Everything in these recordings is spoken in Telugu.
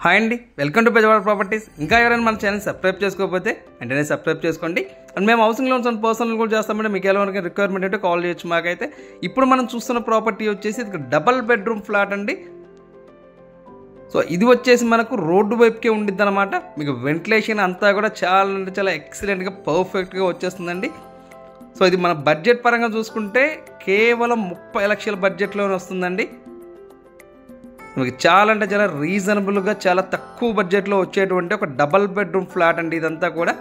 హాయ్ అండి, వెల్కమ్ టు బెజవాడ ప్రాపర్టీస్. ఇంకా ఎవరైనా మన ఛానల్ సబ్స్క్రైబ్ చేసుకోకపోతే వెంటనే సబ్స్క్రైబ్ చేసుకోండి. అండ్ మేము హౌసింగ్ లోన్స్ అండ్ పర్సనల్ కూడా చేస్తామంటే మీకు ఎలా రిక్వైర్మెంట్ అంటే కాల్ చేయొచ్చు మాకైతే. ఇప్పుడు మనం చూస్తున్న ప్రాపర్టీ వచ్చేసి ఇది డబల్ బెడ్రూమ్ ఫ్లాట్ అండి. సో ఇది వచ్చేసి మనకు రోడ్డు వైపుకే ఉండిద్ది అనమాట. మీకు వెంటిలేషన్ అంతా కూడా చాలా అంటే చాలా ఎక్సలెంట్గా పర్ఫెక్ట్గా వచ్చేస్తుందండి. సో ఇది మన బడ్జెట్ పరంగా చూసుకుంటే కేవలం 30 లక్షల బడ్జెట్లోనే వస్తుందండి. మీకు చాలా అంటే చాలా రీజనబుల్గా చాలా తక్కువ బడ్జెట్లో వచ్చేటువంటి ఒక డబల్ బెడ్రూమ్ ఫ్లాట్ అండి ఇదంతా కూడా.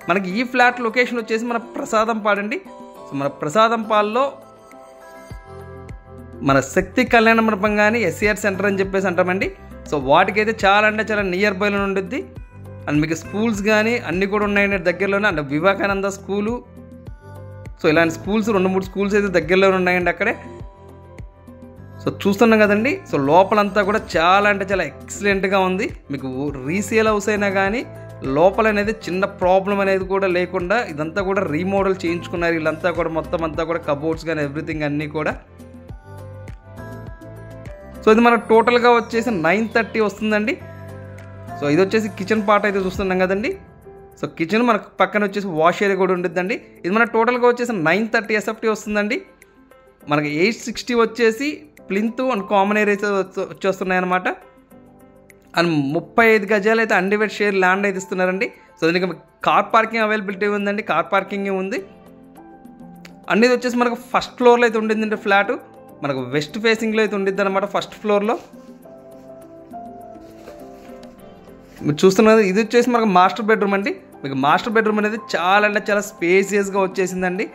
మనకి ఈ ఫ్లాట్ లొకేషన్ వచ్చేసి మన ప్రసాదంపాడు అండి. సో మన ప్రసాదంపాడులో మన శక్తి కళ్యాణ మండపం కానీ ఎస్ఆర్ సెంటర్ అని చెప్పేసి అంటామండి. సో వాటికైతే చాలా అంటే చాలా నియర్ బైలో ఉండిద్ది. అండ్ మీకు స్కూల్స్ కానీ అన్నీ కూడా ఉన్నాయండి దగ్గరలోనే. అండ్ వివేకానంద స్కూలు, సో ఇలాంటి స్కూల్స్ 2-3 స్కూల్స్ అయితే దగ్గరలోనే ఉన్నాయండి అక్కడే. సో చూస్తున్నాం కదండి. సో లోపలంతా కూడా చాలా అంటే చాలా ఎక్సలెంట్గా ఉంది. మీకు రీసేల్ హౌస్ అయినా కానీ లోపల అనేది చిన్న ప్రాబ్లం అనేది కూడా లేకుండా ఇదంతా కూడా రీమోడల్ చేయించుకున్నారు వీళ్ళంతా కూడా. మొత్తం అంతా కూడా కబోర్డ్స్ కానీ ఎవ్రీథింగ్ అన్నీ కూడా. సో ఇది మనకు టోటల్గా వచ్చేసి 930 వస్తుందండి. సో ఇది వచ్చేసి కిచెన్ పార్ట్ అయితే చూస్తున్నాం కదండి. సో కిచెన్ మనకు పక్కన వచ్చేసి వాష్ ఏరియా కూడా ఉండిద్దండి. ఇది మన టోటల్గా వచ్చేసి 930 SFT వస్తుందండి. మనకి 860 వచ్చేసి ప్లింత్ అండ్ కామన్ ఏరియాస్ వచ్చేస్తున్నాయి అనమాట. అండ్ 35 గజాలు అయితే అన్డివైడ్ షేర్ ల్యాండ్ అయితే ఇస్తున్నారండి. సో దీనికి కార్ పార్కింగ్ అవైలబిలిటీ ఉందండి, కార్ పార్కింగ్ ఉంది. అన్నీ వచ్చేసి మనకు ఫస్ట్ ఫ్లోర్లో అయితే ఉండిందండి ఫ్లాట్. మనకు వెస్ట్ ఫేసింగ్లో అయితే ఉండిద్ది అనమాట ఫస్ట్ ఫ్లోర్లో. మీరు చూస్తున్నది ఇది వచ్చేసి మనకు మాస్టర్ బెడ్రూమ్ అండి. మీకు మాస్టర్ బెడ్రూమ్ అనేది చాలా అంటే చాలా స్పేసియస్గా వచ్చేసిందండి.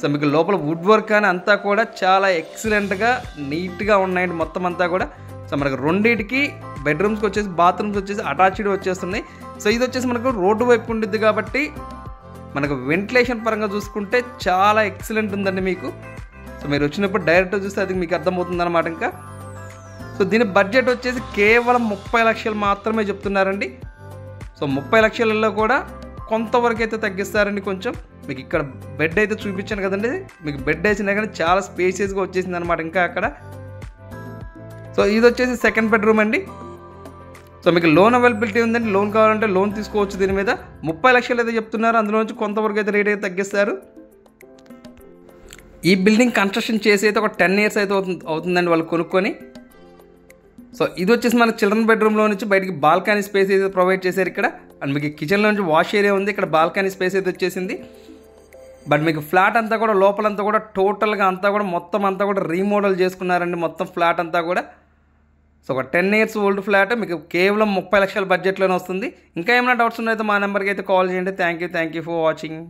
సో మీకు లోపల వుడ్ వర్క్ కానీ అంతా కూడా చాలా ఎక్సలెంట్గా నీట్గా ఉన్నాయండి మొత్తం అంతా కూడా. సో మనకు రెండింటికి బెడ్రూమ్స్కి వచ్చేసి బాత్రూమ్స్ వచ్చేసి అటాచ్డ్ వచ్చేస్తున్నాయి. సో ఇది వచ్చేసి మనకు రోడ్డు వైపు ఉండిద్ది కాబట్టి మనకు వెంటిలేషన్ పరంగా చూసుకుంటే చాలా ఎక్సలెంట్ ఉందండి మీకు. సో మీరు వచ్చినప్పుడు డైరెక్ట్ చూస్తే అది మీకు అర్థమవుతుంది అనమాట ఇంకా. సో దీని బడ్జెట్ వచ్చేసి కేవలం 30 లక్షలు మాత్రమే చెప్తున్నారండి. సో 30 లక్షలలో కూడా కొంతవరకు అయితే తగ్గిస్తారండి కొంచెం. మీకు ఇక్కడ బెడ్ అయితే చూపించాను కదండి. మీకు బెడ్ వేసినా కానీ చాలా స్పేసియస్గా వచ్చేసింది అనమాట ఇంకా అక్కడ. సో ఇది వచ్చేసి సెకండ్ బెడ్రూమ్ అండి. సో మీకు లోన్ అవైలబిలిటీ ఉందండి. లోన్ కావాలంటే లోన్ తీసుకోవచ్చు. దీని మీద 30 లక్షలు అయితే చెప్తున్నారు. అందులో నుంచి కొంతవరకు అయితే రేట్ అయితే తగ్గిస్తారు. ఈ బిల్డింగ్ కన్స్ట్రక్షన్ చేసి అయితే ఒక 10 years అయితే అవుతుందండి వాళ్ళు కొనుక్కొని. సో ఇది వచ్చేసి మన చిల్డ్రన్ బెడ్రూమ్లో నుంచి బయటికి బాల్కనీ స్పేస్ అయితే ప్రొవైడ్ చేశారు ఇక్కడ. అండ్ మీకు కిచెన్లో నుంచి వాష్ ఏరియా ఉంది, ఇక్కడ బాల్కనీ స్పేస్ అయితే వచ్చేసింది. బట్ మీకు ఫ్లాట్ అంతా కూడా లోపలంతా కూడా టోటల్గా అంతా కూడా మొత్తం అంతా కూడా రీమోడల్ చేసుకున్నారండి మొత్తం ఫ్లాట్ అంతా కూడా. సో ఒక 10 years ఓల్డ్ ఫ్లాట్ మీకు కేవలం 30 లక్షల బడ్జెట్లోనే వస్తుంది. ఇంకా ఏమైనా డౌట్స్ ఉన్నాయితే మా నెంబర్కి అయితే కాల్ చేయండి. Thank you for watching.